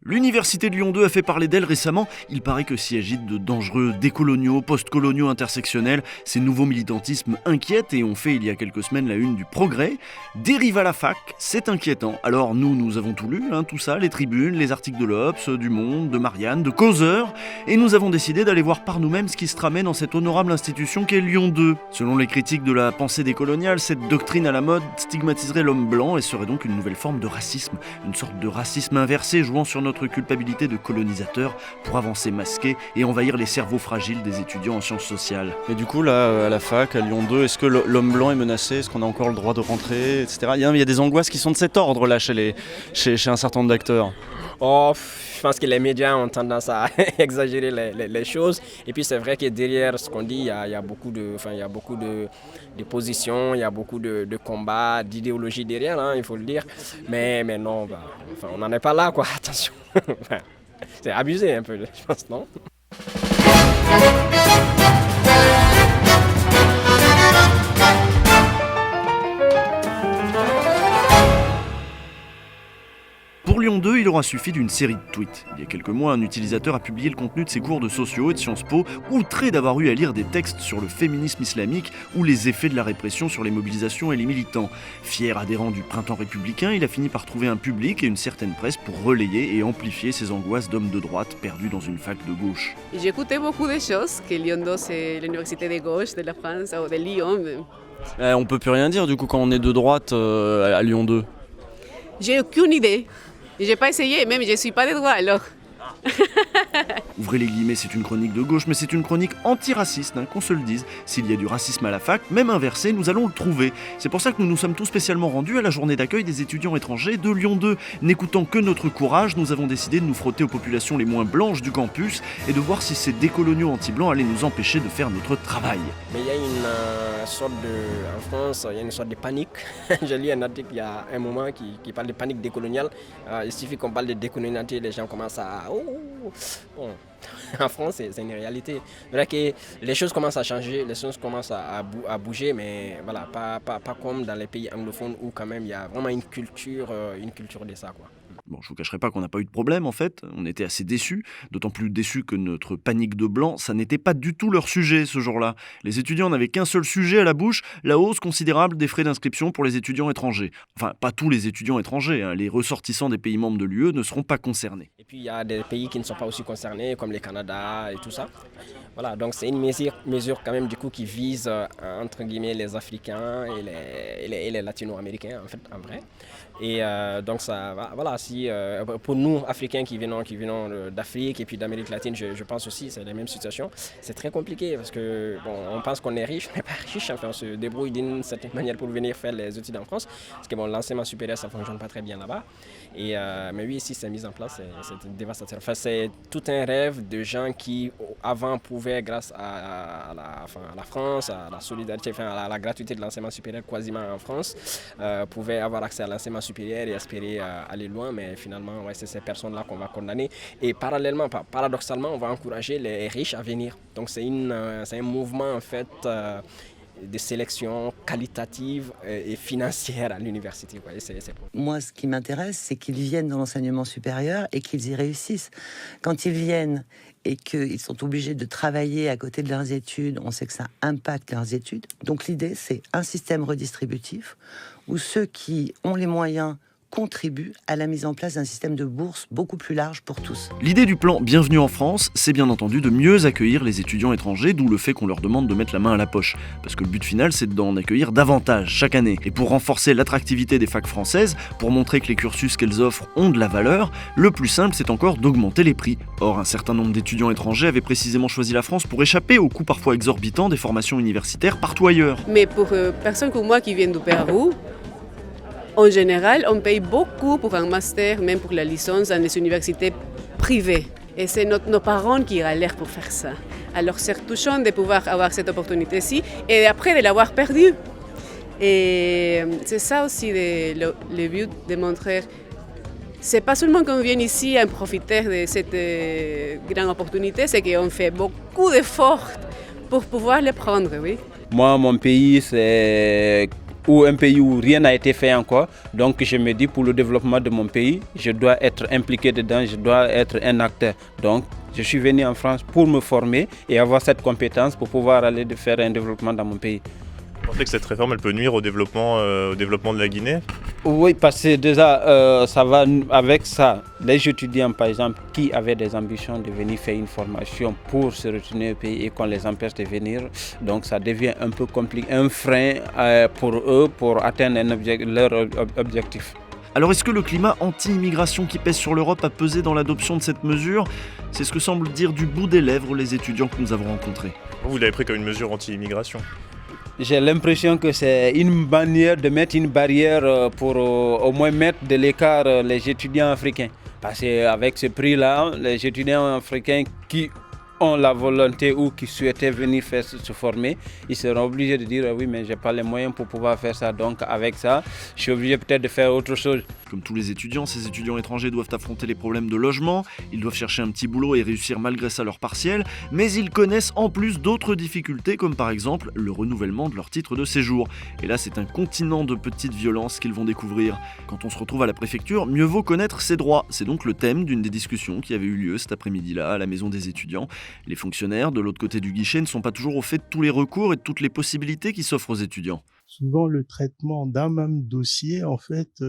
L'université de Lyon 2 a fait parler d'elle récemment. Il paraît que s'y agite de dangereux décoloniaux, post-coloniaux intersectionnels. Ces nouveaux militantismes inquiètent et ont fait il y a quelques semaines la une du Progrès. Dérive à la fac, c'est inquiétant. Alors nous avons tout lu, tout ça, les tribunes, les articles de l'Obs, du Monde, de Marianne, de Causeur. Et nous avons décidé d'aller voir par nous-mêmes ce qui se tramait dans cette honorable institution qu'est Lyon 2. Selon les critiques de la pensée décoloniale, cette doctrine à la mode stigmatiserait l'homme blanc et serait donc une nouvelle forme de racisme. Une sorte de racisme inversé jouant sur notre culpabilité de colonisateur pour avancer masqué et envahir les cerveaux fragiles des étudiants en sciences sociales. Mais du coup, là, à la fac, à Lyon 2, est-ce que l'homme blanc est menacé ? Est-ce qu'on a encore le droit de rentrer, etc. Il y a des angoisses qui sont de cet ordre là chez un certain nombre d'acteurs. Je pense que les médias ont tendance à exagérer les choses. Et puis c'est vrai que derrière ce qu'on dit, il y a beaucoup de positions, il y a beaucoup de combats, d'idéologies derrière, il faut le dire. Mais non, on n'en est pas là, quoi. Attention. C'est abusé un peu, je pense, non ? Pour Lyon 2, il aura suffi d'une série de tweets. Il y a quelques mois, un utilisateur a publié le contenu de ses cours de sociaux et de Sciences Po, outré d'avoir eu à lire des textes sur le féminisme islamique ou les effets de la répression sur les mobilisations et les militants. Fier adhérent du printemps républicain, il a fini par trouver un public et une certaine presse pour relayer et amplifier ses angoisses d'homme de droite perdu dans une fac de gauche. J'ai écouté beaucoup de choses, que Lyon 2 c'est l'université de gauche de la France ou de Lyon. On peut plus rien dire du coup quand on est de droite à Lyon 2. J'ai aucune idée. J'ai pas essayé, même je suis pas de droite alors. Ouvrez les guillemets, c'est une chronique de gauche, mais c'est une chronique antiraciste, qu'on se le dise. S'il y a du racisme à la fac, même inversé, nous allons le trouver. C'est pour ça que nous nous sommes tous spécialement rendus à la journée d'accueil des étudiants étrangers de Lyon 2. N'écoutant que notre courage, nous avons décidé de nous frotter aux populations les moins blanches du campus et de voir si ces décoloniaux anti-blancs allaient nous empêcher de faire notre travail. Mais il y a en France, il y a une sorte de panique. J'ai lu un article il y a un moment qui parle de panique décoloniale. Il suffit qu'on parle de décolonialité, les gens commencent à... Bon, en France, c'est une réalité. C'est vrai que les choses commencent à changer, les choses commencent à bouger, mais voilà, pas comme dans les pays anglophones où quand même il y a vraiment une culture de ça, quoi. Bon, je vous cacherai pas qu'on n'a pas eu de problème en fait, on était assez déçus, d'autant plus déçus que notre panique de blanc, ça n'était pas du tout leur sujet ce jour-là. Les étudiants n'avaient qu'un seul sujet à la bouche, la hausse considérable des frais d'inscription pour les étudiants étrangers. Enfin, pas tous les étudiants étrangers, les ressortissants des pays membres de l'UE ne seront pas concernés. Et puis il y a des pays qui ne sont pas aussi concernés, comme le Canada et tout ça. Voilà, donc c'est une mesure quand même du coup qui vise entre guillemets les Africains et les Latino-Américains en vrai. Et donc ça, voilà, si pour nous Africains qui venons d'Afrique et puis d'Amérique latine, je pense aussi c'est la même situation. C'est très compliqué parce que on pense qu'on est riche, on n'est pas riche. Enfin, on se débrouille d'une certaine manière pour venir faire les études en France, parce que l'enseignement supérieur ça fonctionne pas très bien là-bas. Et mais oui, ici c'est mis en place, c'est dévastateur. Enfin, c'est tout un rêve de gens qui avant pouvaient, grâce à la France, à la solidarité, à la gratuité de l'enseignement supérieur quasiment en France, pouvaient avoir accès à l'enseignement supérieur et espérer aller loin, mais finalement c'est ces personnes-là qu'on va condamner. Et parallèlement, paradoxalement, on va encourager les riches à venir. Donc c'est un mouvement en fait de sélection qualitative et financière à l'université. Moi, ce qui m'intéresse, c'est qu'ils viennent dans l'enseignement supérieur et qu'ils y réussissent. Quand ils viennent et qu'ils sont obligés de travailler à côté de leurs études, on sait que ça impacte leurs études. Donc l'idée, c'est un système redistributif où ceux qui ont les moyens contribue à la mise en place d'un système de bourse beaucoup plus large pour tous. L'idée du plan Bienvenue en France, c'est bien entendu de mieux accueillir les étudiants étrangers, d'où le fait qu'on leur demande de mettre la main à la poche. Parce que le but final, c'est d'en accueillir davantage chaque année. Et pour renforcer l'attractivité des facs françaises, pour montrer que les cursus qu'elles offrent ont de la valeur, le plus simple, c'est encore d'augmenter les prix. Or, un certain nombre d'étudiants étrangers avaient précisément choisi la France pour échapper aux coûts parfois exorbitants des formations universitaires partout ailleurs. Mais pour personnes comme moi qui viennent du Pérou, en général, on paye beaucoup pour un master, même pour la licence, dans les universités privées. Et c'est nos parents qui galèrent pour faire ça. Alors c'est touchant de pouvoir avoir cette opportunité-ci et après de l'avoir perdue. Et c'est ça aussi le but de montrer. C'est pas seulement qu'on vient ici à profiter de cette grande opportunité, c'est qu'on fait beaucoup d'efforts pour pouvoir les prendre, oui. Moi, mon pays, c'est ou un pays où rien n'a été fait encore. Donc je me dis, pour le développement de mon pays, je dois être impliqué dedans, je dois être un acteur. Donc je suis venu en France pour me former et avoir cette compétence pour pouvoir aller faire un développement dans mon pays. Vous pensez que cette réforme elle peut nuire au développement de la Guinée? Oui, parce que déjà, ça va avec ça. Les étudiants, par exemple, qui avaient des ambitions de venir faire une formation pour se retourner au pays et qu'on les empêche de venir, donc ça devient un peu compliqué, un frein pour eux pour atteindre leur objectif. Alors est-ce que le climat anti-immigration qui pèse sur l'Europe a pesé dans l'adoption de cette mesure? C'est ce que semblent dire du bout des lèvres les étudiants que nous avons rencontrés. Vous l'avez pris comme une mesure anti-immigration? J'ai l'impression que c'est une manière de mettre une barrière pour au moins mettre de l'écart les étudiants africains. Parce qu'avec ce prix-là, les étudiants africains qui ont la volonté ou qui souhaitaient venir se former, ils seront obligés de dire oui mais j'ai pas les moyens pour pouvoir faire ça, donc avec ça je suis obligé peut-être de faire autre chose. Comme tous les étudiants, ces étudiants étrangers doivent affronter les problèmes de logement, ils doivent chercher un petit boulot et réussir malgré ça leur partiel, mais ils connaissent en plus d'autres difficultés comme par exemple le renouvellement de leur titre de séjour. Et là c'est un continent de petites violences qu'ils vont découvrir. Quand on se retrouve à la préfecture, mieux vaut connaître ses droits. C'est donc le thème d'une des discussions qui avait eu lieu cet après-midi-là à la maison des étudiants. Les fonctionnaires de l'autre côté du guichet ne sont pas toujours au fait de tous les recours et de toutes les possibilités qui s'offrent aux étudiants. Souvent, le traitement d'un même dossier, en fait,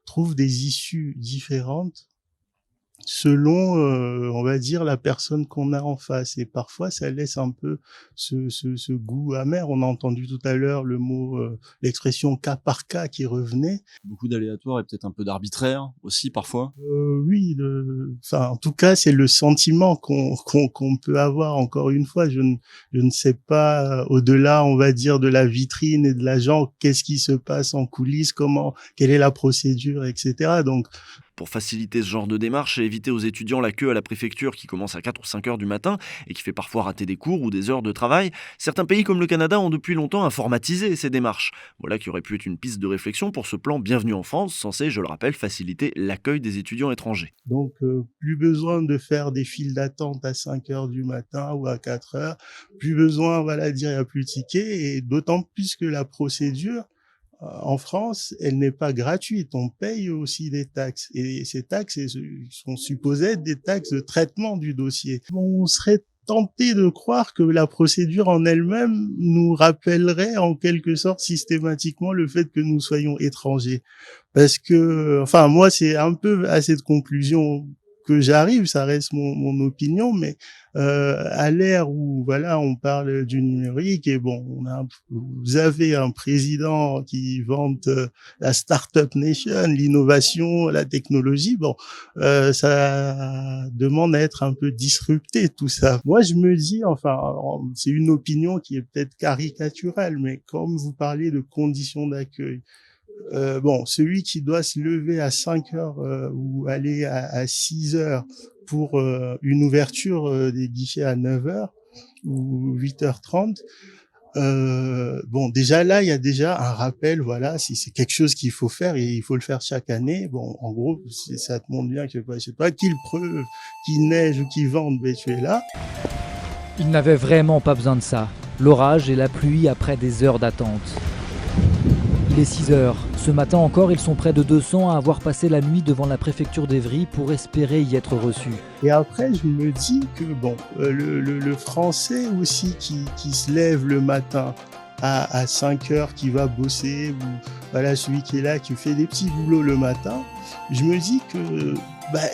trouve des issues différentes selon, on va dire, la personne qu'on a en face. Et parfois, ça laisse un peu ce goût amer. On a entendu tout à l'heure le mot, l'expression cas par cas qui revenait. Beaucoup d'aléatoires et peut-être un peu d'arbitraire aussi parfois. Oui, en tout cas, c'est le sentiment qu'on peut avoir. Encore une fois, je ne sais pas, au-delà, on va dire, de la vitrine et de l'agent, qu'est-ce qui se passe en coulisses, quelle est la procédure, etc. Donc, pour faciliter ce genre de démarche et éviter aux étudiants la queue à la préfecture qui commence à 4 ou 5 heures du matin et qui fait parfois rater des cours ou des heures de travail, certains pays comme le Canada ont depuis longtemps informatisé ces démarches. Voilà qui aurait pu être une piste de réflexion pour ce plan Bienvenue en France, censé, je le rappelle, faciliter l'accueil des étudiants étrangers. Donc, plus besoin de faire des files d'attente à 5 heures du matin ou à 4 heures, plus besoin, voilà, dire il n'y a plus de tickets, et d'autant plus que la procédure, en France, elle n'est pas gratuite. On paye aussi des taxes. Et ces taxes sont supposées être des taxes de traitement du dossier. On serait tenté de croire que la procédure en elle-même nous rappellerait en quelque sorte systématiquement le fait que nous soyons étrangers. Parce que, enfin, moi, c'est un peu à cette conclusion que j'arrive, ça reste mon opinion, mais à l'ère où voilà on parle du numérique et bon, vous avez un président qui vante la Startup Nation, l'innovation, la technologie, bon, ça demande à être un peu disrupté tout ça. Moi je me dis, enfin c'est une opinion qui est peut-être caricaturale, mais comme vous parlez de conditions d'accueil, celui qui doit se lever à 5 heures ou aller à 6 heures pour une ouverture des guichets à 9 heures ou 8h30, déjà là, il y a déjà un rappel, voilà, si c'est quelque chose qu'il faut faire et il faut le faire chaque année. Bon, en gros, ça te montre bien que, je sais pas, qu'il pleuve, qu'il neige ou qu'il vente, ben tu es là. Il n'avait vraiment pas besoin de ça. L'orage et la pluie après des heures d'attente. Il est 6 heures. Ce matin encore, ils sont près de 200 à avoir passé la nuit devant la préfecture d'Evry pour espérer y être reçus. Et après, je me dis que le Français aussi qui se lève le matin à 5 heures, qui va bosser, ou voilà, celui qui est là, qui fait des petits boulots le matin, je me dis que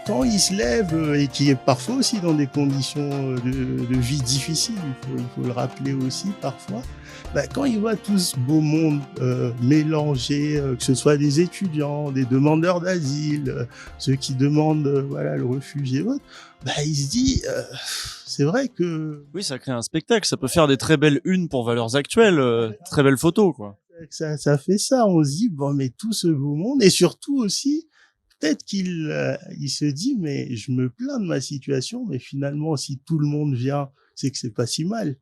quand il se lève et qui est parfois aussi dans des conditions de vie difficiles, il faut le rappeler aussi parfois, quand il voit tout ce beau monde mélangé, que ce soit des étudiants, des demandeurs d'asile, ceux qui demandent le refuge et autres, il se dit, c'est vrai que... Oui, ça crée un spectacle, ça peut faire des très belles unes pour Valeurs Actuelles, très belles photos, quoi. Ça fait ça, on se dit, mais tout ce beau monde, et surtout aussi, peut-être qu'il se dit, mais je me plains de ma situation, mais finalement, si tout le monde vient, c'est que c'est pas si mal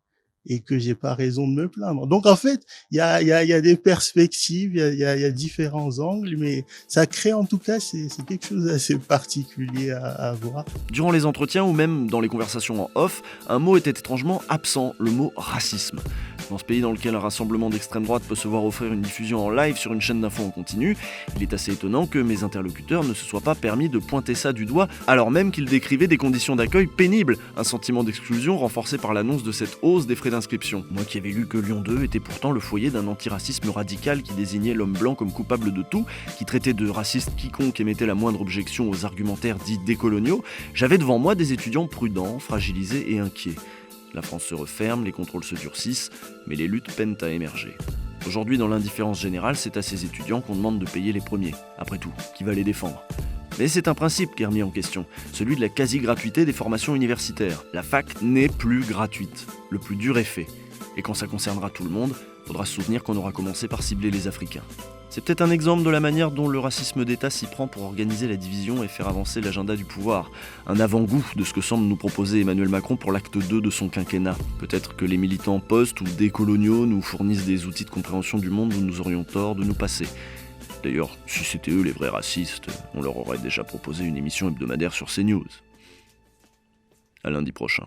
et que j'ai pas raison de me plaindre. Donc en fait, il y a des perspectives, il y a différents angles, mais ça crée en tout cas, c'est quelque chose d'assez particulier à voir. Durant les entretiens ou même dans les conversations en off, un mot était étrangement absent, le mot racisme. Dans ce pays dans lequel un rassemblement d'extrême droite peut se voir offrir une diffusion en live sur une chaîne d'infos en continu, il est assez étonnant que mes interlocuteurs ne se soient pas permis de pointer ça du doigt, alors même qu'ils décrivaient des conditions d'accueil pénibles, un sentiment d'exclusion renforcé par l'annonce de cette hausse des frais d'inscription. Moi qui avais lu que Lyon 2 était pourtant le foyer d'un antiracisme radical qui désignait l'homme blanc comme coupable de tout, qui traitait de raciste quiconque émettait la moindre objection aux argumentaires dits décoloniaux, j'avais devant moi des étudiants prudents, fragilisés et inquiets. La France se referme, les contrôles se durcissent, mais les luttes peinent à émerger. Aujourd'hui, dans l'indifférence générale, c'est à ces étudiants qu'on demande de payer les premiers. Après tout, qui va les défendre ? Mais c'est un principe qui est remis en question, celui de la quasi-gratuité des formations universitaires. La fac n'est plus gratuite. Le plus dur est fait. Et quand ça concernera tout le monde, il faudra se souvenir qu'on aura commencé par cibler les Africains. C'est peut-être un exemple de la manière dont le racisme d'État s'y prend pour organiser la division et faire avancer l'agenda du pouvoir. Un avant-goût de ce que semble nous proposer Emmanuel Macron pour l'acte 2 de son quinquennat. Peut-être que les militants post ou décoloniaux nous fournissent des outils de compréhension du monde où nous aurions tort de nous passer. D'ailleurs, si c'était eux les vrais racistes, on leur aurait déjà proposé une émission hebdomadaire sur CNews. À lundi prochain.